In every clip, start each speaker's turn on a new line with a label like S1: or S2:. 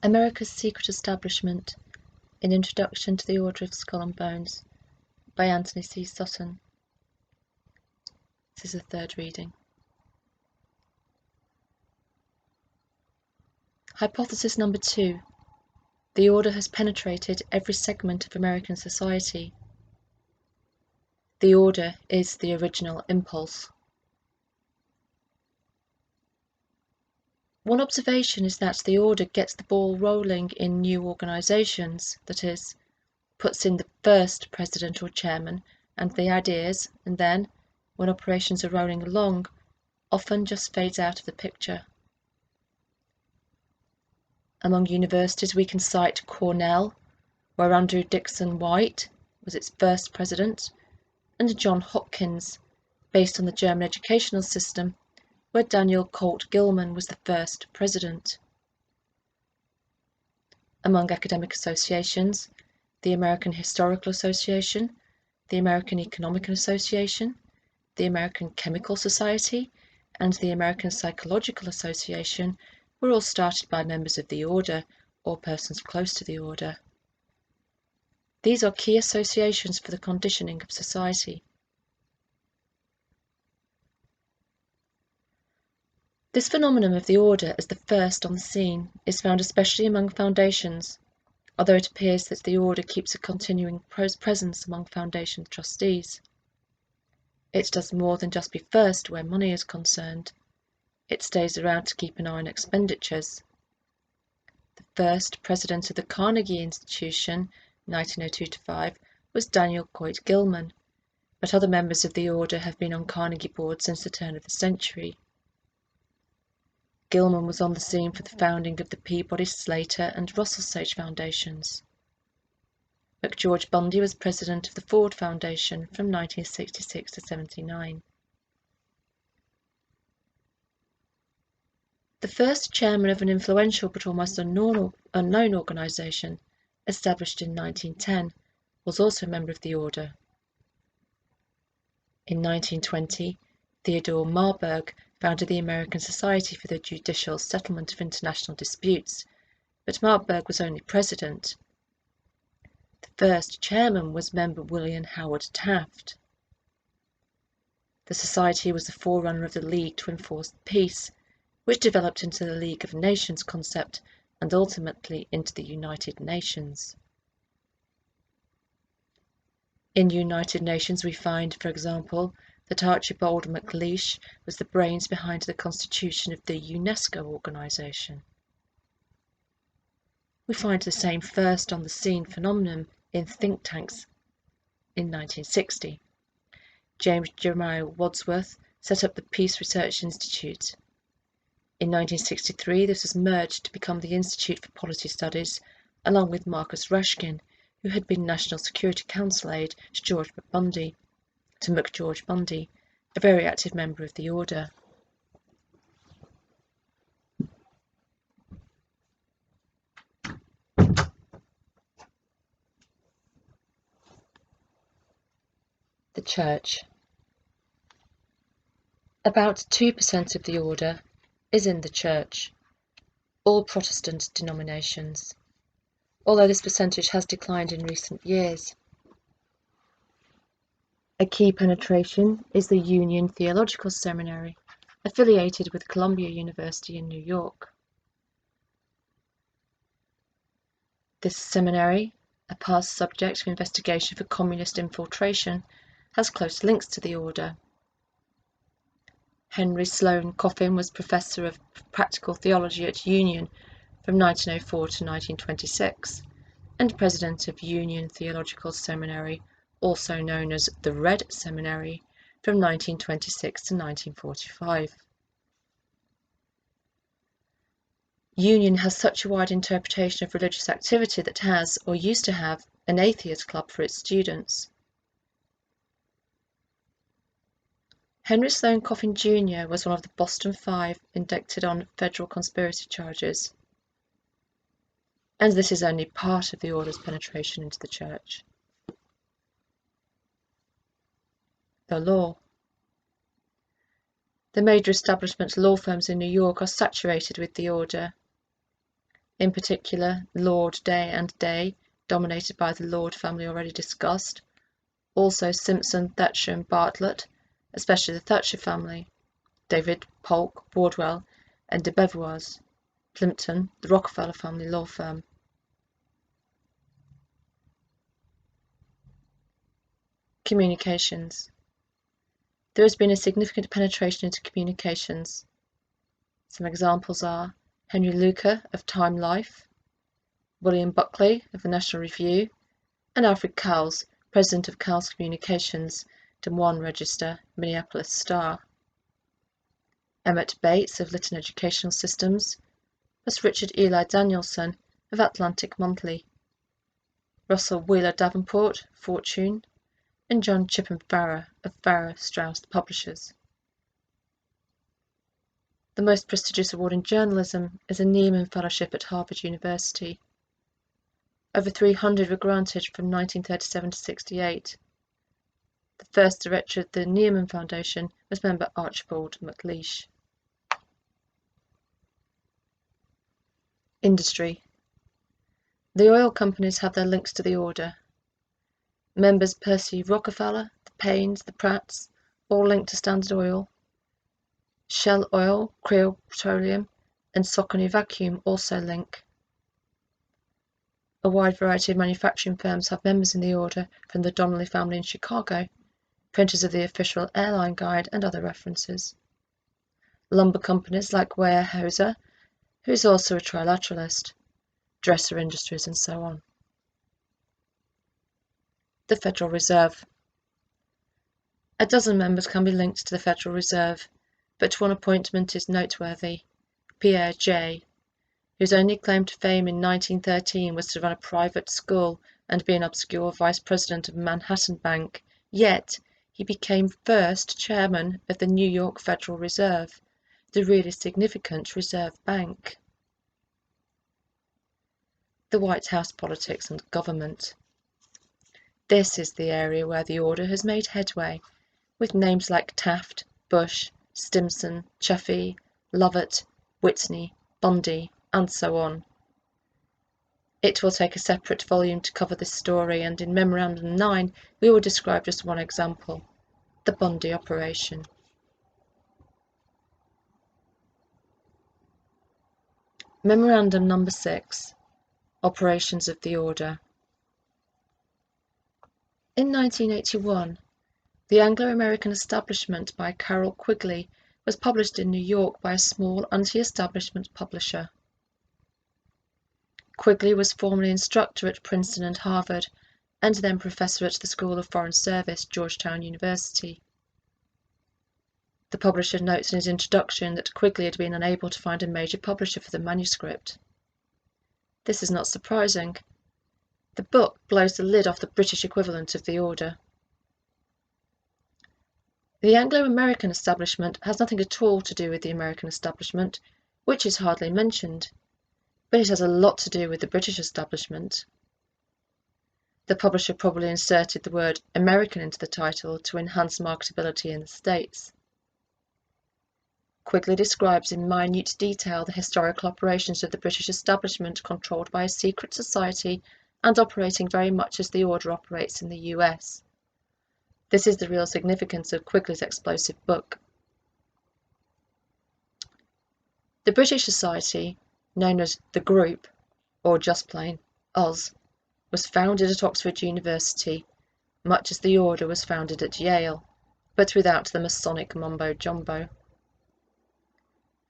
S1: America's Secret Establishment, An Introduction to the Order of Skull and Bones, by Antony C. Sutton. This is the third reading. Hypothesis number 2. The order has penetrated every segment of American society. The order is the original impulse. One observation is that the order gets the ball rolling in new organisations, that is, puts in the first president or chairman and the ideas, and then, when operations are rolling along, often just fades out of the picture. Among universities we can cite Cornell, where Andrew Dickson White was its first president, and Johns Hopkins, based on the German educational system, where Daniel Colt Gilman was the first president. Among academic associations, the American Historical Association, the American Economical Association, the American Chemical Society, and the American Psychological Association were all started by members of the order or persons close to the order. These are key associations for the conditioning of society. This phenomenon of the order as the first on the scene is found especially among foundations, although it appears that the order keeps a continuing presence among foundation trustees. It does more than just be first where money is concerned. It stays around to keep an eye on expenditures. The first president of the Carnegie Institution, 1902-5, was Daniel Coit Gilman, but other members of the order have been on Carnegie boards since the turn of the century. Gilman was on the scene for the founding of the Peabody, Slater, and Russell Sage Foundations. McGeorge Bundy was president of the Ford Foundation from 1966 to 79. The first chairman of an influential but almost unknown organisation, established in 1910, was also a member of the order. In 1920, Theodore Marburg founded the American Society for the Judicial Settlement of International Disputes, but Marburg was only president. The first chairman was member William Howard Taft. The society was the forerunner of the League to Enforce Peace, which developed into the League of Nations concept and ultimately into the United Nations. In United Nations we find, for example, that Archibald MacLeish was the brains behind the constitution of the UNESCO organisation. We find the same first on the scene phenomenon in think tanks in 1960. James Jeremiah Wadsworth set up the Peace Research Institute. In 1963 this was merged to become the Institute for Policy Studies, along with Marcus Rashkin, who had been National Security Council aide to McGeorge Bundy, a very active member of the order. The Church. About 2% of the order is in the Church, all Protestant denominations, although this percentage has declined in recent years. A key penetration is the Union Theological Seminary, affiliated with Columbia University in New York. This seminary, a past subject of investigation for communist infiltration, has close links to the order. Henry Sloane Coffin was Professor of Practical Theology at Union from 1904 to 1926, and President of Union Theological Seminary, also known as the Red Seminary, from 1926 to 1945. Union has such a wide interpretation of religious activity that has, or used to have, an atheist club for its students. Henry Sloane Coffin Jr. was one of the Boston Five indicted on federal conspiracy charges, and this is only part of the order's penetration into the Church. The law. The major establishment law firms in New York are saturated with the order. in particular Lord Day and Day, dominated by the Lord family already discussed, also Simpson, Thatcher and Bartlett, especially the Thatcher family, David, Polk, Wardwell and de Beauvois, Plimpton, the Rockefeller family law firm. Communications. There has been a significant penetration into communications. Some examples are Henry Luker of Time Life, William Buckley of the National Review, and Alfred Cowles, president of Cowles Communications, Des Moines Register, Minneapolis Star. Emmett Bates of Lytton Educational Systems, plus Richard Eli Danielson of Atlantic Monthly, Russell Wheeler Davenport, Fortune, and John Chippen Farrar of Farrar Straus Publishers. The most prestigious award in journalism is a Nieman Fellowship at Harvard University. Over 300 were granted from 1937 to 68. The first director of the Nieman Foundation was member Archibald MacLeish. Industry. The oil companies have their links to the order. Members Percy Rockefeller, the Paynes, the Pratts, all linked to Standard Oil. Shell Oil, Creole Petroleum, and Saucony Vacuum also link. A wide variety of manufacturing firms have members in the order, from the Donnelly family in Chicago, printers of the official airline guide and other references. Lumber companies like Weyerhaeuser, who is also a trilateralist, Dresser Industries, and so on. The Federal Reserve. A dozen members can be linked to the Federal Reserve, but one appointment is noteworthy, Pierre J., whose only claim to fame in 1913 was to run a private school and be an obscure vice president of Manhattan Bank, yet he became first chairman of the New York Federal Reserve, the really significant reserve bank. The White House politics and government. This is the area where the order has made headway, with names like Taft, Bush, Stimson, Chaffee, Lovett, Whitney, Bundy, and so on. It will take a separate volume to cover this story, and in Memorandum 9 we will describe just one example, the Bundy operation. Memorandum number 6, Operations of the Order. In 1981, The Anglo-American Establishment by Carroll Quigley was published in New York by a small anti-establishment publisher. Quigley was formerly instructor at Princeton and Harvard, and then professor at the School of Foreign Service, Georgetown University. The publisher notes in his introduction that Quigley had been unable to find a major publisher for the manuscript. This is not surprising. The book blows the lid off the British equivalent of the order. The Anglo-American establishment has nothing at all to do with the American establishment, which is hardly mentioned, but it has a lot to do with the British establishment. The publisher probably inserted the word American into the title to enhance marketability in the States. Quigley describes in minute detail the historical operations of the British establishment, controlled by a secret society and operating very much as the order operates in the US. This is the real significance of Quigley's explosive book. The British Society, known as the Group, or just plain Us, was founded at Oxford University, much as the order was founded at Yale, but without the Masonic mumbo-jumbo.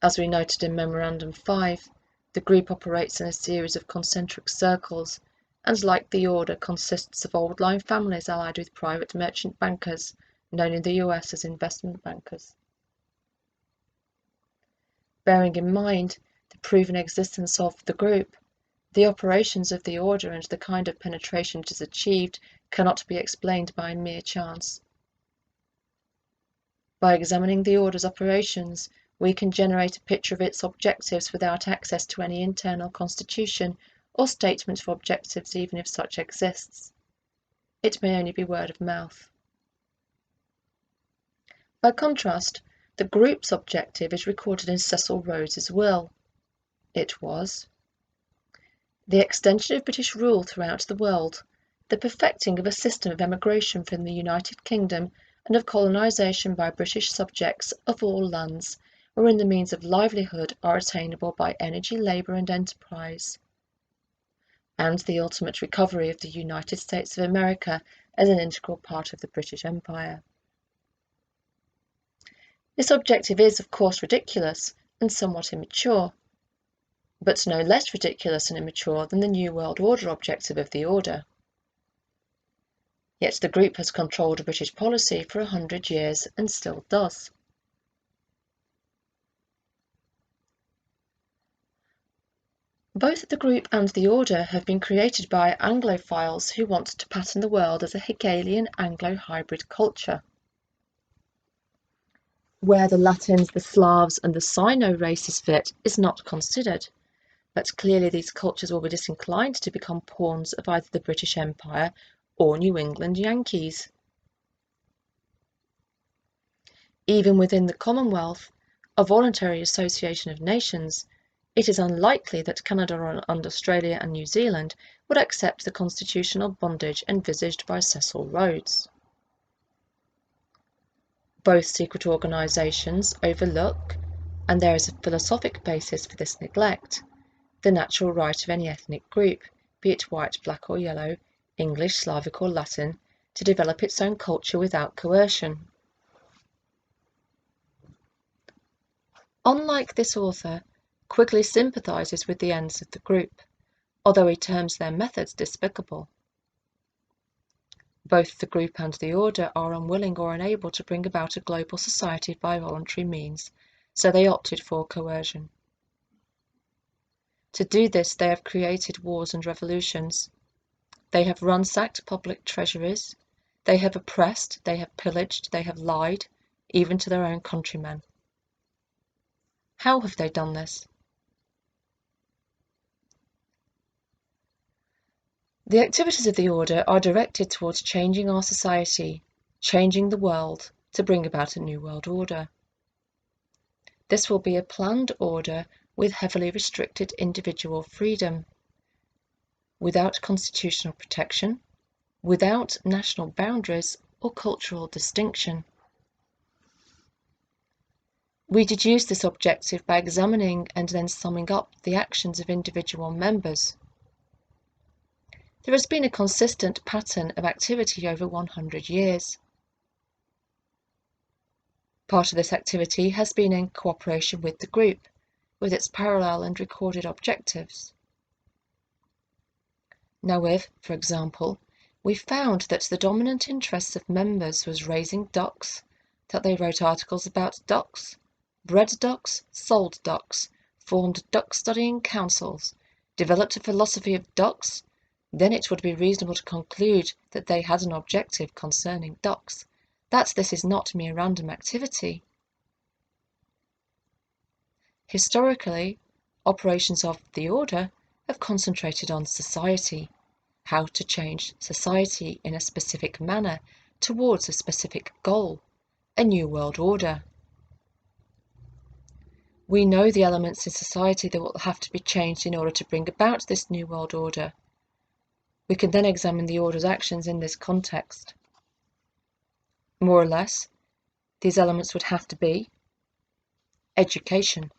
S1: As we noted in Memorandum 5, the group operates in a series of concentric circles, and like the order consists of old-line families allied with private merchant bankers, known in the US as investment bankers. Bearing in mind the proven existence of the group, the operations of the order and the kind of penetration it has achieved cannot be explained by mere chance. By examining the order's operations, we can generate a picture of its objectives without access to any internal constitution or statement of objectives, even if such exists. It may only be word of mouth. By contrast, the group's objective is recorded in Cecil Rhodes's will. It was the extension of British rule throughout the world, the perfecting of a system of emigration from the United Kingdom, and of colonisation by British subjects of all lands wherein the means of livelihood are attainable by energy, labour and enterprise, and the ultimate recovery of the United States of America as an integral part of the British Empire. This objective is, of course, ridiculous and somewhat immature, but no less ridiculous and immature than the New World Order objective of the Order. Yet the group has controlled British policy for 100 years and still does. Both the group and the Order have been created by Anglophiles who want to pattern the world as a Hegelian Anglo-hybrid culture, where the Latins, the Slavs and the Sino-races fit is not considered, but clearly these cultures will be disinclined to become pawns of either the British Empire or New England Yankees. Even within the Commonwealth, a voluntary association of nations, it is unlikely that Canada and Australia and New Zealand would accept the constitutional bondage envisaged by Cecil Rhodes. Both secret organisations overlook, and there is a philosophic basis for this neglect, the natural right of any ethnic group, be it white, black or yellow, English, Slavic or Latin, to develop its own culture without coercion. Unlike this author, Quigley sympathises with the ends of the group, although he terms their methods despicable. Both the group and the Order are unwilling or unable to bring about a global society by voluntary means, so they opted for coercion. To do this, they have created wars and revolutions. They have ransacked public treasuries. They have oppressed, they have pillaged, they have lied, even to their own countrymen. How have they done this? The activities of the Order are directed towards changing our society, changing the world, to bring about a new world order. This will be a planned order with heavily restricted individual freedom, without constitutional protection, without national boundaries or cultural distinction. We deduce this objective by examining and then summing up the actions of individual members. There has been a consistent pattern of activity over 100 years. Part of this activity has been in cooperation with the group, with its parallel and recorded objectives. Now if, for example, we found that the dominant interest of members was raising ducks, that they wrote articles about ducks, bred ducks, sold ducks, formed duck-studying councils, developed a philosophy of ducks, then it would be reasonable to conclude that they had an objective concerning ducks, that this is not mere random activity. Historically, operations of the Order have concentrated on society, how to change society in a specific manner towards a specific goal, a new world order. We know the elements in society that will have to be changed in order to bring about this new world order. We can then examine the Order's actions in this context. More or less, these elements would have to be education,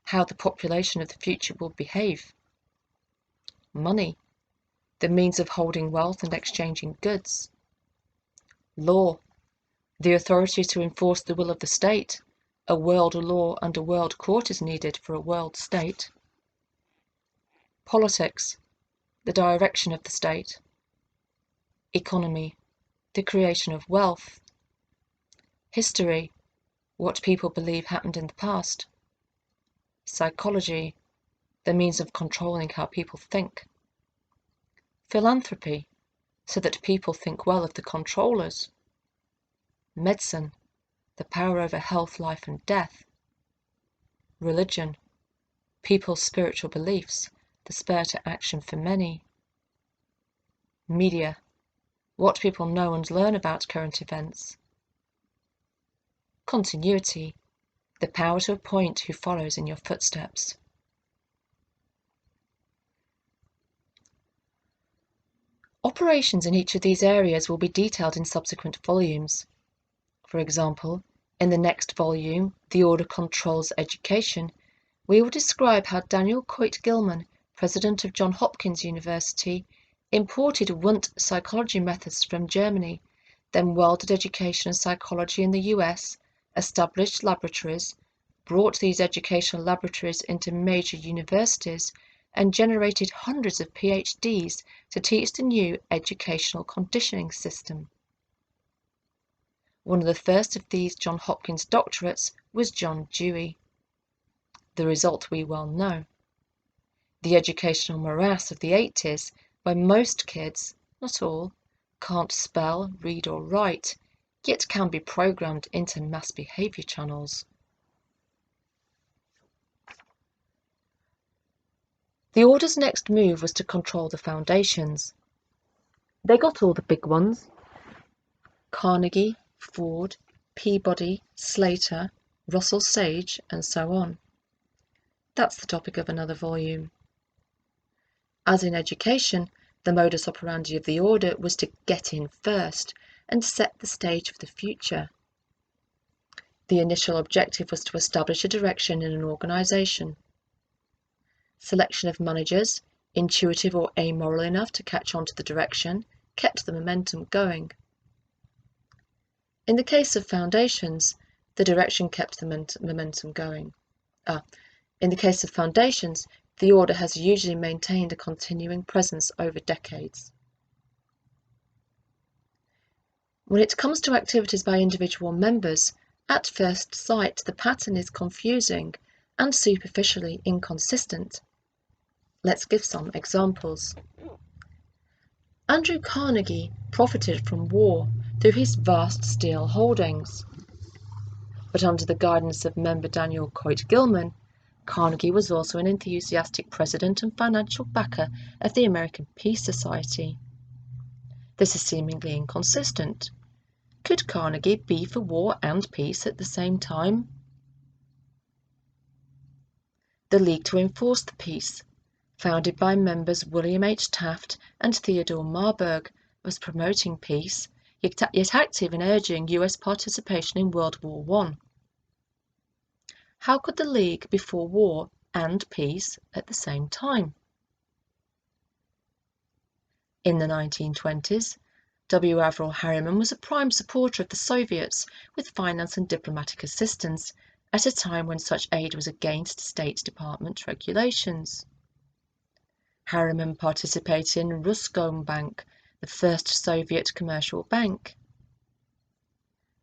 S1: how the population of the future will behave; money, the means of holding wealth and exchanging goods; law, the authority to enforce the will of the state. A world law and a world court is needed for a world state. Politics, the direction of the state; economy, the creation of wealth; history, what people believe happened in the past; psychology, the means of controlling how people think; philanthropy, so that people think well of the controllers; medicine, the power over health, life and death; religion, people's spiritual beliefs, the spur to action for many; media, what people know and learn about current events; continuity, the power to appoint who follows in your footsteps. Operations in each of these areas will be detailed in subsequent volumes. For example, in the next volume, The Order Controls Education, we will describe how Daniel Coit-Gilman, president of Johns Hopkins University, imported Wundt psychology methods from Germany, then welded education and psychology in the US, established laboratories, brought these educational laboratories into major universities, and generated hundreds of PhDs to teach the new educational conditioning system. One of the first of these Johns Hopkins doctorates was John Dewey. The result we well know. The educational morass of the 80s, where most kids, not all, can't spell, read or write, yet can be programmed into mass behavior channels. The Order's next move was to control the foundations. They got all the big ones: Carnegie, Ford, Peabody, Slater, Russell Sage, and so on. That's the topic of another volume. As in education, the modus operandi of the Order was to get in first and set the stage for the future. The initial objective was to establish a direction in an organization. Selection of managers, intuitive or amoral enough to catch on to the direction, kept the momentum going. In the case of foundations, the direction kept the momentum going. In the case of foundations, the Order has usually maintained a continuing presence over decades. When it comes to activities by individual members, at first sight the pattern is confusing and superficially inconsistent. Let's give some examples. Andrew Carnegie profited from war through his vast steel holdings. But under the guidance of member Daniel Coit-Gilman, Carnegie was also an enthusiastic president and financial backer of the American Peace Society. This is seemingly inconsistent. Could Carnegie be for war and peace at the same time? The League to Enforce the Peace, founded by members William H. Taft and Theodore Marburg, was promoting peace, yet active in urging US participation in World War I. How could the League be for war and peace at the same time? In the 1920s, W. Averell Harriman was a prime supporter of the Soviets with finance and diplomatic assistance at a time when such aid was against State Department regulations. Harriman participated in Ruskombank, the first Soviet commercial bank.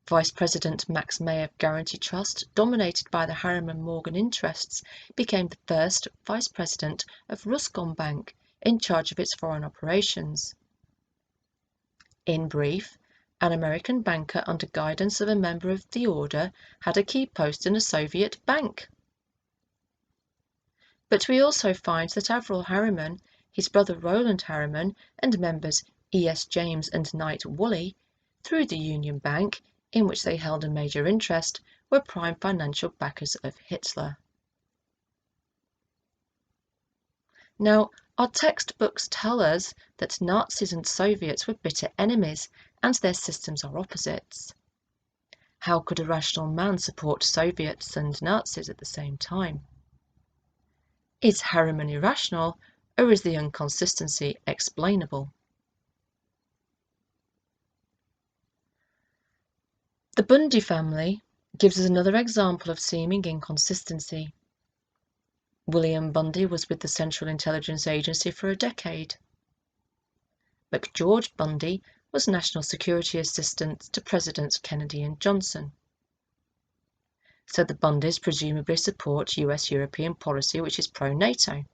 S1: Vice President Max May of Guarantee Trust, dominated by the Harriman-Morgan interests, became the first Vice President of Ruskombank, in charge of its foreign operations. In brief, an American banker under guidance of a member of the Order had a key post in a Soviet bank. But we also find that Averell Harriman, his brother Roland Harriman, and members E.S. James and Knight Woolley, through the Union Bank, in which they held a major interest, were prime financial backers of Hitler. Now, our textbooks tell us that Nazis and Soviets were bitter enemies and their systems are opposites. How could a rational man support Soviets and Nazis at the same time? Is Harriman irrational, or is the inconsistency explainable? The Bundy family gives us another example of seeming inconsistency. William Bundy was with the Central Intelligence Agency for a decade. McGeorge Bundy was National Security Assistant to Presidents Kennedy and Johnson. So the Bundys presumably support US-European policy which is pro-NATO.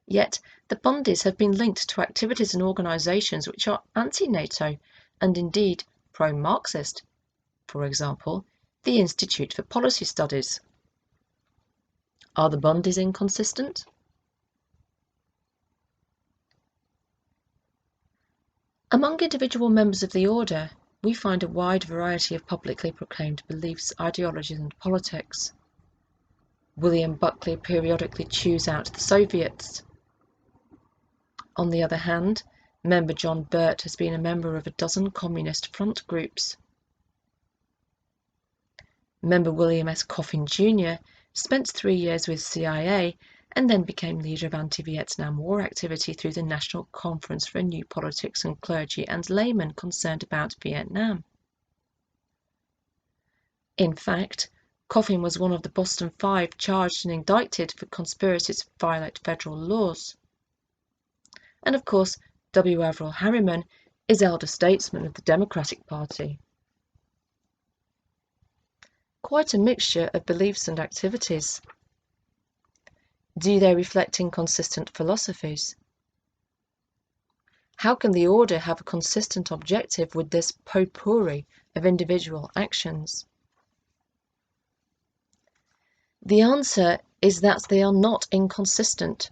S1: Yet the Bundys have been linked to activities and organisations which are anti-NATO and indeed pro-Marxist, for example, the Institute for Policy Studies. Are the Bundys inconsistent? Among individual members of the Order, we find a wide variety of publicly proclaimed beliefs, ideologies and politics. William Buckley periodically chews out the Soviets. On the other hand, Member John Burt has been a member of a dozen communist front groups. Member William S. Coffin Jr. spent 3 years with CIA and then became leader of anti-Vietnam War activity through the National Conference for New Politics and Clergy and Laymen Concerned About Vietnam. In fact, Coffin was one of the Boston Five charged and indicted for conspiracies to violate federal laws. And of course, W. Averell Harriman is elder statesman of the Democratic Party. Quite a mixture of beliefs and activities. Do they reflect inconsistent philosophies? How can the order have a consistent objective with this potpourri of individual actions? The answer is that they are not inconsistent,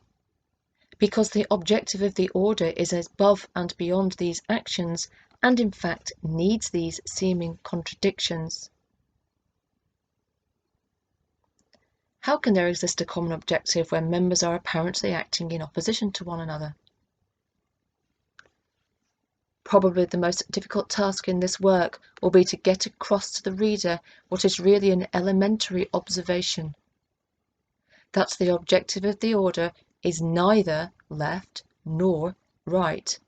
S1: because the objective of the order is above and beyond these actions and in fact needs these seeming contradictions. How can there exist a common objective when members are apparently acting in opposition to one another? Probably the most difficult task in this work will be to get across to the reader what is really an elementary observation, that the objective of the order is neither left nor right.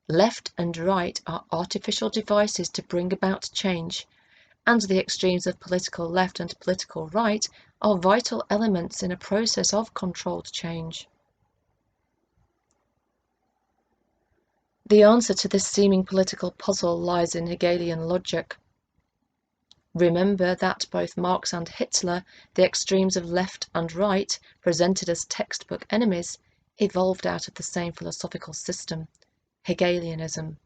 S1: Left and right are artificial devices to bring about change, and the extremes of political left and political right are vital elements in a process of controlled change. The answer to this seeming political puzzle lies in Hegelian logic. Remember that both Marx and Hitler, the extremes of left and right, presented as textbook enemies, evolved out of the same philosophical system, Hegelianism.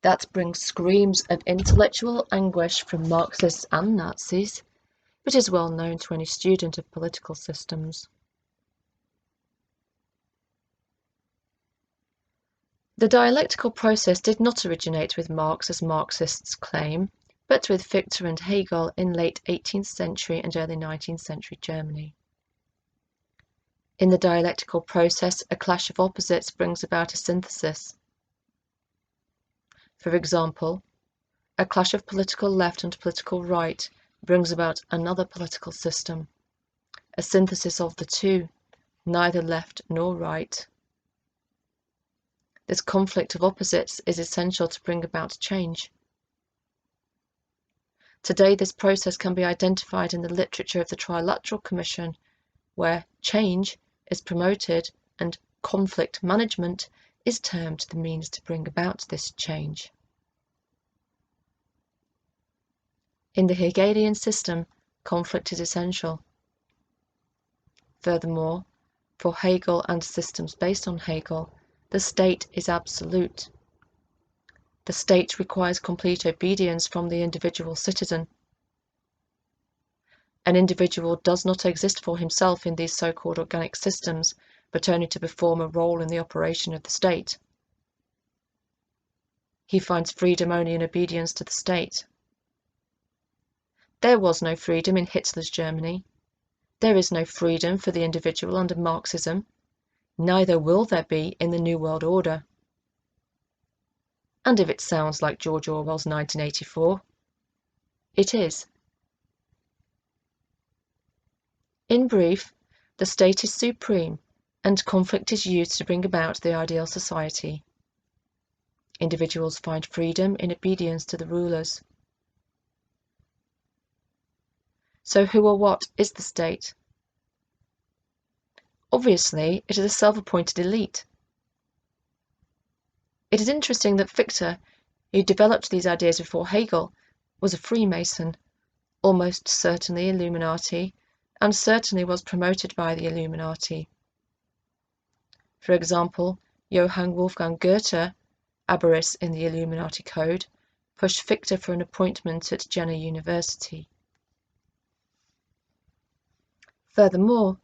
S1: That brings screams of intellectual anguish from Marxists and Nazis, but is well known to any student of political systems. The dialectical process did not originate with Marx as Marxists claim, but with Fichte and Hegel in late 18th century and early 19th century Germany. In the dialectical process, a clash of opposites brings about a synthesis. For example, a clash of political left and political right brings about another political system, a synthesis of the two, neither left nor right. This conflict of opposites is essential to bring about change. Today, this process can be identified in the literature of the Trilateral Commission, where change is promoted and conflict management is termed the means to bring about this change. In the Hegelian system, conflict is essential. Furthermore, for Hegel and systems based on Hegel, the state is absolute. The state requires complete obedience from the individual citizen. An individual does not exist for himself in these so-called organic systems, but only to perform a role in the operation of the state. He finds freedom only in obedience to the state. There was no freedom in Hitler's Germany. There is no freedom for the individual under Marxism. Neither will there be in the New World Order. And if it sounds like George Orwell's 1984, it is. In brief, the state is supreme, and conflict is used to bring about the ideal society. Individuals find freedom in obedience to the rulers. So who or what is the state? Obviously, it is a self-appointed elite. It is interesting that Fichte, who developed these ideas before Hegel, was a Freemason, almost certainly Illuminati, and certainly was promoted by the Illuminati. For example, Johann Wolfgang Goethe, Abaris in the Illuminati Code, pushed Fichte for an appointment at Jena University. Furthermore,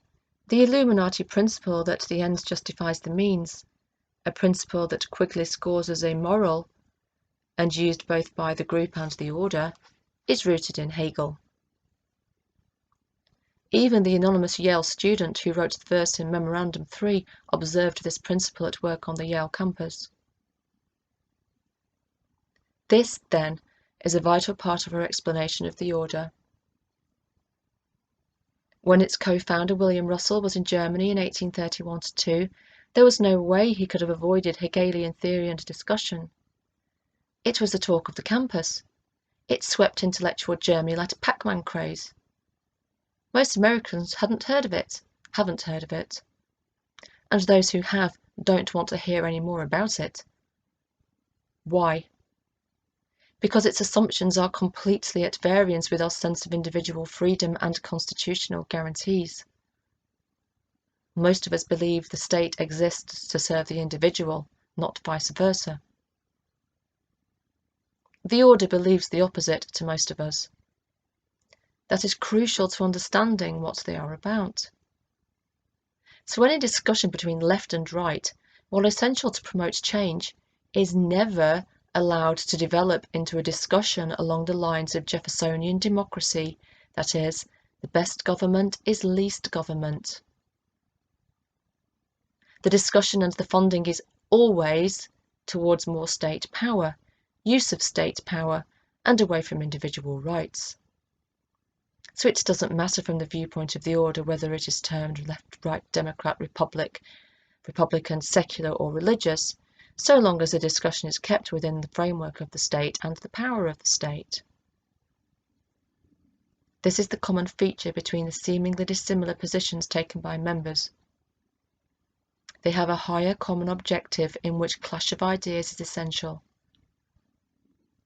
S1: the Illuminati principle that the end justifies the means, a principle that Quigley scores as amoral, and used both by the group and the order, is rooted in Hegel. Even the anonymous Yale student who wrote the verse in Memorandum 3 observed this principle at work on the Yale campus. This, then, is a vital part of our explanation of the order. When its co-founder William Russell was in Germany in 1831-2, there was no way he could have avoided Hegelian theory and discussion. It was the talk of the campus. It swept intellectual Germany like a Pac-Man craze. Most Americans haven't heard of it, and those who have don't want to hear any more about it. Why? Because its assumptions are completely at variance with our sense of individual freedom and constitutional guarantees. Most of us believe the state exists to serve the individual, not vice versa. The order believes the opposite to most of us. That is crucial to understanding what they are about. So any discussion between left and right, while essential to promote change, is never allowed to develop into a discussion along the lines of Jeffersonian democracy, that is, the best government is least government. The discussion and the funding is always towards more state power, use of state power, and away from individual rights. So it doesn't matter from the viewpoint of the order whether it is termed left, right, Democrat, Republican, secular or religious, so long as the discussion is kept within the framework of the state and the power of the state. This is the common feature between the seemingly dissimilar positions taken by members. They have a higher common objective in which clash of ideas is essential.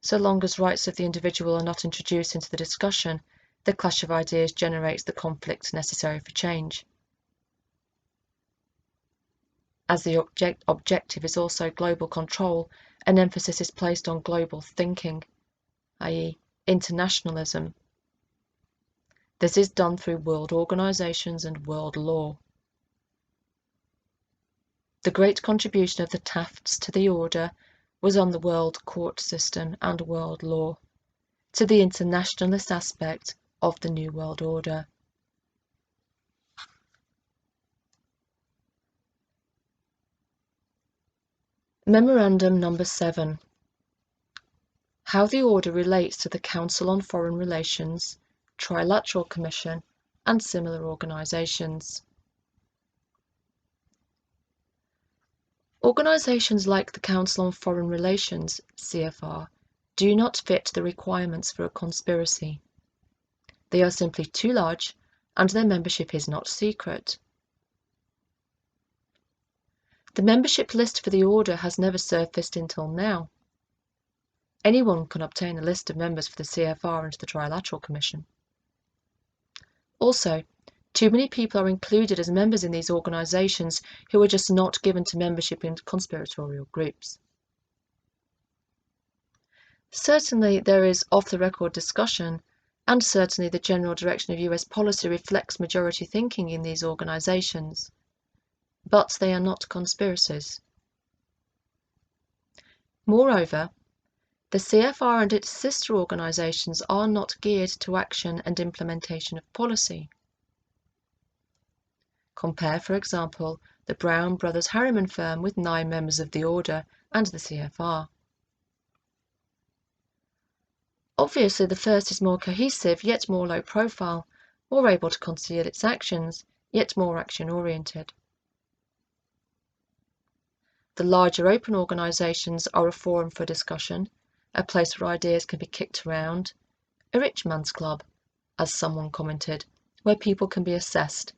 S1: So long as rights of the individual are not introduced into the discussion, the clash of ideas generates the conflict necessary for change. As the objective is also global control, an emphasis is placed on global thinking, i.e., internationalism. This is done through world organizations and world law. The great contribution of the Tafts to the order was on the world court system and world law, to the internationalist aspect of the New World Order. Memorandum number 7. How the order relates to the Council on Foreign Relations, Trilateral Commission, and similar organizations. Organizations like the Council on Foreign Relations, CFR, do not fit the requirements for a conspiracy. They are simply too large, and their membership is not secret. The membership list for the order has never surfaced until now. Anyone can obtain a list of members for the CFR and the Trilateral Commission. Also, too many people are included as members in these organizations who are just not given to membership in conspiratorial groups. Certainly there is off-the-record discussion, and certainly the general direction of US policy reflects majority thinking in these organizations, but they are not conspiracies. Moreover, the CFR and its sister organizations are not geared to action and implementation of policy. Compare, for example, the Brown Brothers Harriman firm with 9 members of the order and the CFR. Obviously, the first is more cohesive, yet more low profile, more able to conceal its actions, yet more action-oriented. The larger open organizations are a forum for discussion, a place where ideas can be kicked around, a rich man's club, as someone commented, where people can be assessed,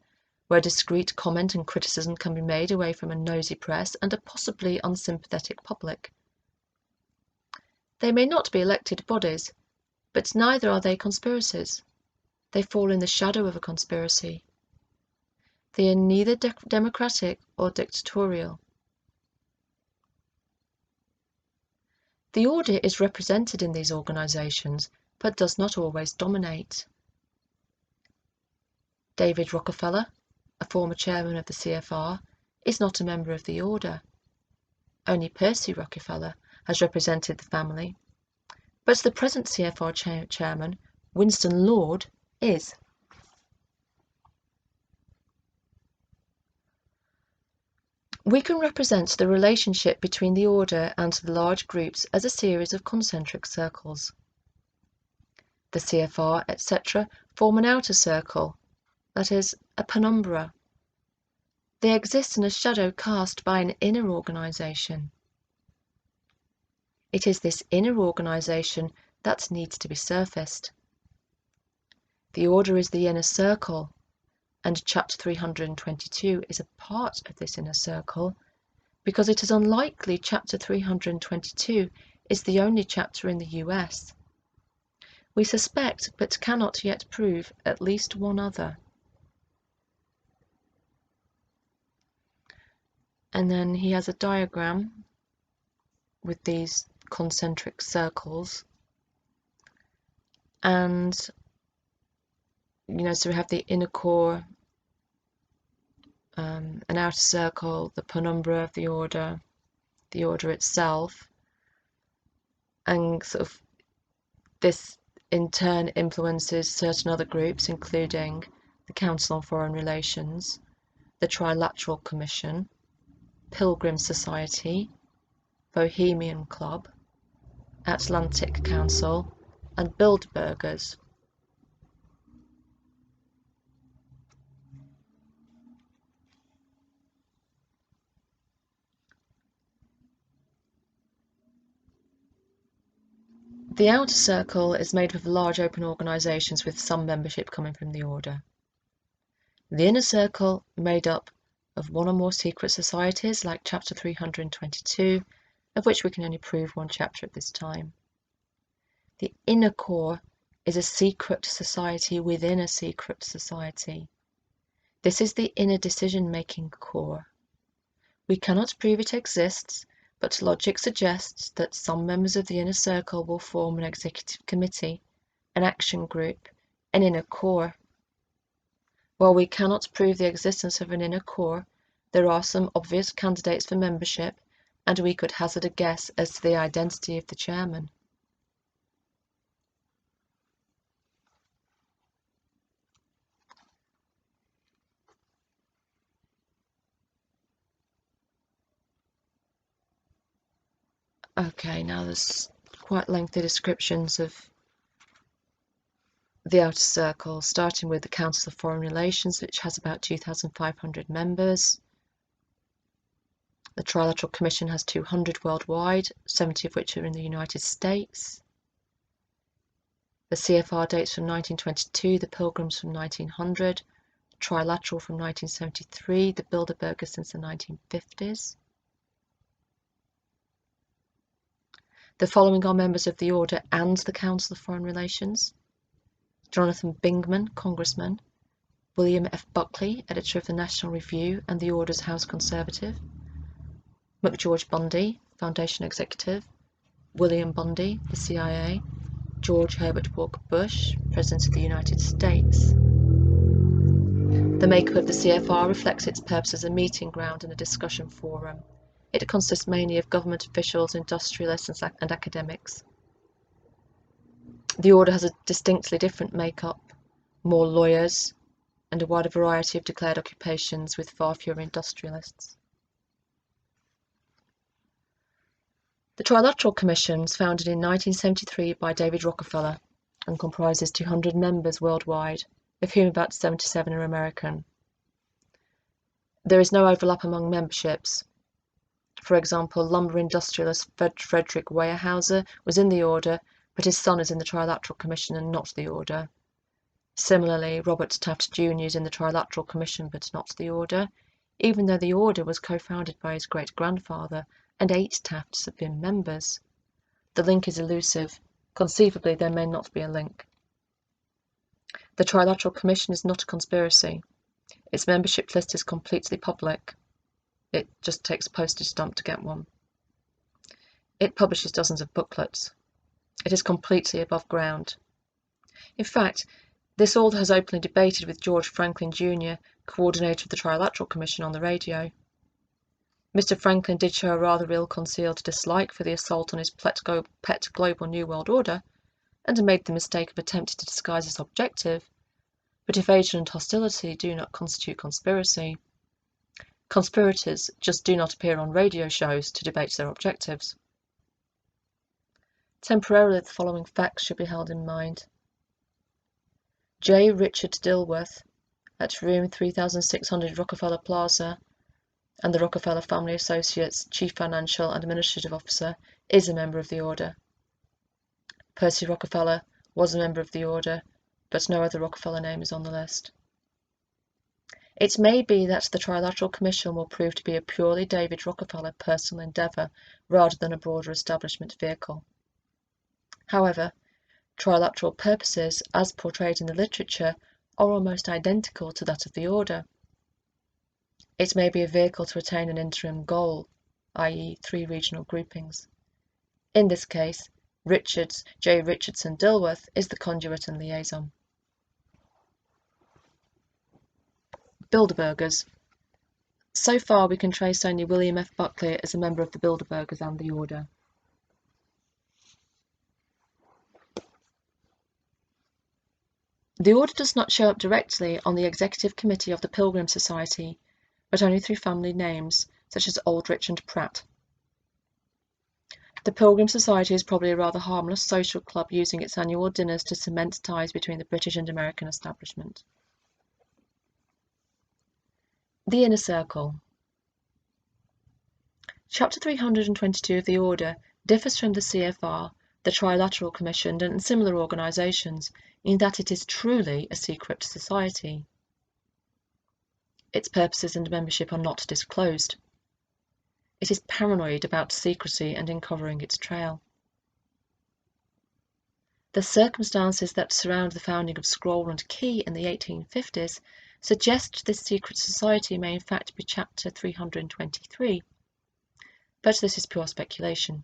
S1: where discreet comment and criticism can be made away from a nosy press and a possibly unsympathetic public. They may not be elected bodies, but neither are they conspiracies. They fall in the shadow of a conspiracy. They are neither democratic or dictatorial. The order is represented in these organizations, but does not always dominate. David Rockefeller, a former chairman of the CFR, is not a member of the order. Only Percy Rockefeller has represented the family, but the present CFR chairman, Winston Lord, is. We can represent the relationship between the order and the large groups as a series of concentric circles. The CFR, etc., form an outer circle, that is, a penumbra. They exist in a shadow cast by an inner organisation. It is this inner organisation that needs to be surfaced. The order is the inner circle, and chapter 322 is a part of this inner circle, because it is unlikely chapter 322 is the only chapter in the US. We suspect, but cannot yet prove, at least one other. And then he has a diagram with these concentric circles. And, so we have the inner core, an outer circle, the penumbra of the order itself. And sort of this in turn influences certain other groups, including the Council on Foreign Relations, the Trilateral Commission, Pilgrim Society, Bohemian Club, Atlantic Council, and Bilderbergers. The outer circle is made up of large open organisations with some membership coming from the order. The inner circle, made up of one or more secret societies, like chapter 322, of which we can only prove one chapter at this time. The inner core is a secret society within a secret society. This is the inner decision-making core. We cannot prove it exists, but logic suggests that some members of the inner circle will form an executive committee, an action group, an inner core. While we cannot prove the existence of an inner core, there are some obvious candidates for membership, and we could hazard a guess as to the identity of the chairman. Okay, now there's quite lengthy descriptions of the outer circle, starting with the Council of Foreign Relations, which has about 2,500 members. The Trilateral Commission has 200 worldwide, 70 of which are in the United States. The CFR dates from 1922, the Pilgrims from 1900, the Trilateral from 1973, the Bilderbergers since the 1950s. The following are members of the Order and the Council of Foreign Relations: Jonathan Bingman, Congressman; William F. Buckley, Editor of the National Review and the Order's House Conservative; McGeorge Bundy, Foundation Executive; William Bundy, the CIA; George Herbert Walker Bush, President of the United States. The makeup of the CFR reflects its purpose as a meeting ground and a discussion forum. It consists mainly of government officials, industrialists, and academics. The order has a distinctly different makeup: more lawyers and a wider variety of declared occupations, with far fewer industrialists. The Trilateral Commission was founded in 1973 by David Rockefeller and comprises 200 members worldwide, of whom about 77 are American. There is no overlap among memberships. For example, lumber industrialist Frederick Weyerhaeuser was in the order, but his son is in the Trilateral Commission and not the order. Similarly, Robert Taft Jr. is in the Trilateral Commission but not the order, even though the order was co-founded by his great-grandfather, and 8 Tafts have been members. The link is elusive. Conceivably, there may not be a link. The Trilateral Commission is not a conspiracy. Its membership list is completely public. It just takes a postage stamp to get one. It publishes dozens of booklets. It is completely above ground. In fact, this author has openly debated with George Franklin Jr., coordinator of the Trilateral Commission, on the radio. Mr. Franklin did show a rather ill-concealed dislike for the assault on his pet global New World Order, and made the mistake of attempting to disguise its objective. But if agent hostility do not constitute conspiracy, Conspirators just do not appear on radio shows to debate their objectives. Temporarily, the following facts should be held in mind. J. Richard Dilworth, at room 3600 Rockefeller Plaza, and the Rockefeller Family Associates Chief Financial and Administrative Officer, is a member of the order. Percy Rockefeller was a member of the order, but no other Rockefeller name is on the list. It may be that the Trilateral Commission will prove to be a purely David Rockefeller personal endeavour rather than a broader establishment vehicle. However, trilateral purposes, as portrayed in the literature, are almost identical to that of the order. It may be a vehicle to attain an interim goal, i.e. 3 regional groupings. In this case, J. Richardson Dilworth is the conduit and liaison. Bilderbergers. So far we can trace only William F. Buckley as a member of the Bilderbergers and the order. The order does not show up directly on the executive committee of the Pilgrim Society, but only through family names, such as Aldrich and Pratt. The Pilgrim Society is probably a rather harmless social club using its annual dinners to cement ties between the British and American establishment. The Inner Circle. Chapter 322 of the Order differs from the CFR, the Trilateral Commission, and similar organisations in that it is truly a secret society. Its purposes and membership are not disclosed. It is paranoid about secrecy and in covering its trail. The circumstances that surround the founding of Scroll and Key in the 1850s suggest this secret society may in fact be Chapter 323, but this is pure speculation.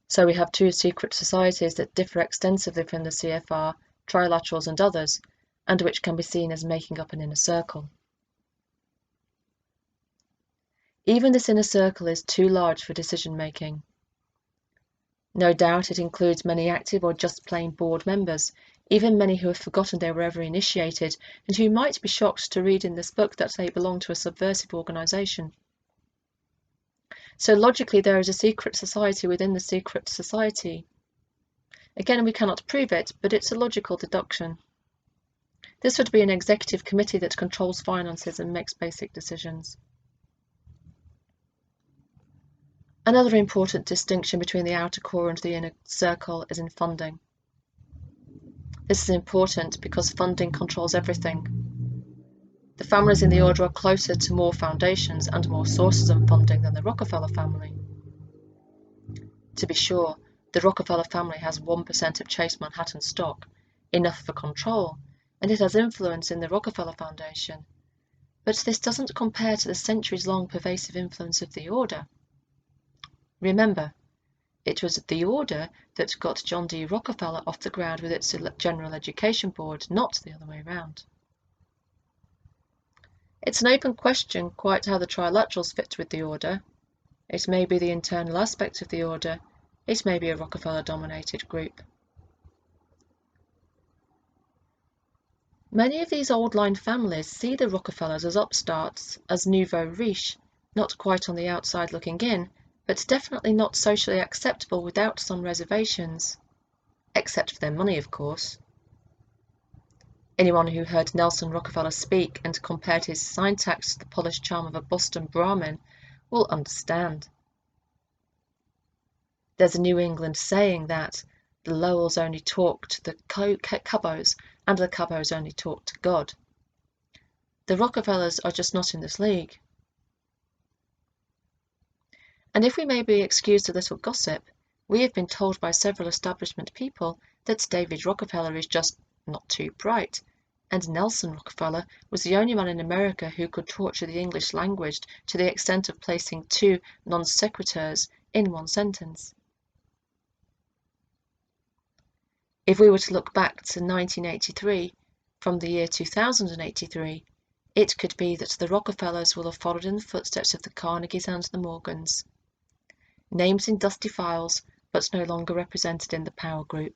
S1: So we have 2 secret societies that differ extensively from the CFR, trilaterals and others, and which can be seen as making up an inner circle. Even this inner circle is too large for decision-making. No doubt it includes many active or just plain board members, even many who have forgotten they were ever initiated, and who might be shocked to read in this book that they belong to a subversive organisation. So logically there is a secret society within the secret society. Again, we cannot prove it, but it's a logical deduction. This would be an executive committee that controls finances and makes basic decisions. Another important distinction between the outer core and the inner circle is in funding. This is important because funding controls everything. The families in the order are closer to more foundations and more sources of funding than the Rockefeller family. To be sure, the Rockefeller family has 1% of Chase Manhattan stock, enough for control, and it has influence in the Rockefeller Foundation. But this doesn't compare to the centuries-long pervasive influence of the order. Remember, it was the order that got John D. Rockefeller off the ground with its General Education Board, not the other way round. It's an open question quite how the trilaterals fit with the order. It may be the internal aspect of the order, it may be a Rockefeller-dominated group. Many of these old-line families see the Rockefellers as upstarts, as nouveau riche, not quite on the outside looking in, but definitely not socially acceptable without some reservations. Except for their money, of course. Anyone who heard Nelson Rockefeller speak and compared his syntax to the polished charm of a Boston Brahmin will understand. There's a New England saying that the Lowells only talk to the Cabots and the Cabots only talk to God. The Rockefellers are just not in this league. And if we may be excused a little gossip, we have been told by several establishment people that David Rockefeller is just not too bright, and Nelson Rockefeller was the only man in America who could torture the English language to the extent of placing 2 non sequiturs in one sentence. If we were to look back to 1983, from the year 2083, it could be that the Rockefellers will have followed in the footsteps of the Carnegies and the Morgans. Names in dusty files, but no longer represented in the power group.